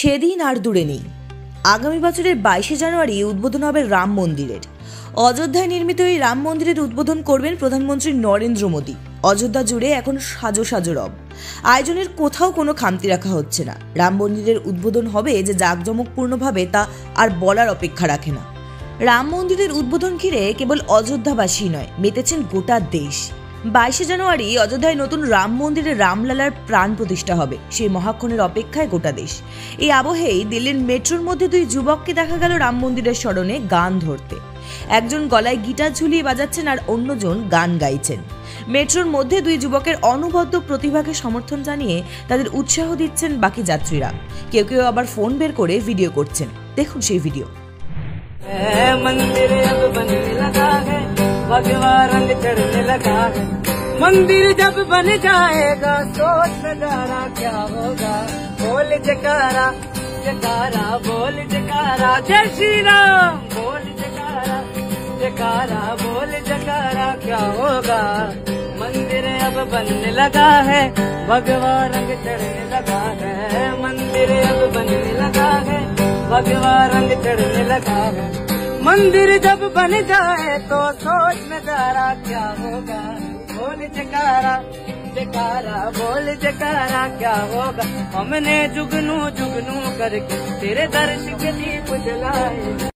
সেদিন আর দূরে নেই। আগামী বছরের 22শে জানুয়ারি উদ্বোধন হবে রাম মন্দিরের। অযোধ্যায় নির্মিত এই রাম মন্দিরের উদ্বোধন করবেন প্রধানমন্ত্রী নরেন্দ্র মোদী। অযোধ্যা জুড়ে এখন সাজো সাজো রব। আয়োজনের কোথাও কোনো খামতি রাখা হচ্ছে না। রাম মন্দিরের উদ্বোধন হবে যে জাঁকজমকপূর্ণভাবে তা আর বলার অপেক্ষা রাখে না। রাম মন্দিরের উদ্বোধন ঘিরে কেবল অযোধ্যাবাসী নয়, মেতেছেন গোটা দেশ। 22শে জানুয়ারি অযোধ্যায় নতুন রাম মন্দিরে রামলালার প্রাণ প্রতিষ্ঠা হবে। সেই মহাক্ষণের অপেক্ষায় গোটা দেশ। এই আবহেই দিল্লির মেট্রোর মধ্যে দুই যুবককে দেখা গেল রাম মন্দিরের স্মরণে গান ধরতে। একজন গলায় গিটার ঝুলিয়ে বাজাচ্ছেন আর অন্যজন গান গাইছেন। মেট্রোর মধ্যে দুই যুবকের অনবদ্য প্রতিভাকে সমর্থন জানিয়ে তাদের উৎসাহ দিচ্ছেন বাকি যাত্রীরা। কেউ কেউ আবার ফোন বের করে ভিডিও করছেন। দেখুন সেই ভিডিও। मंदिर अब बनने लगा है, भगवा रंग चढ़ने लगा है। मंदिर जब बन जाएगा सोच नजारा क्या होगा। बोल जयकारा जयकारा बोल जयकारा, जय श्री राम बोल जयकारा जयकारा बोल जयकारा क्या होगा। मंदिर अब बनने लगा है, भगवा रंग चढ़ने लगा है। मंदिर अब बनने लगा है, भगवा रंग चढ़ने लगा है। मंदिर जब बन जाए तो सोच नजारा क्या होगा। बोल जयकारा जयकारा बोल जयकारा क्या होगा। हमने जुगनू जुगनू करके तेरे दर्श के दीप जलाए।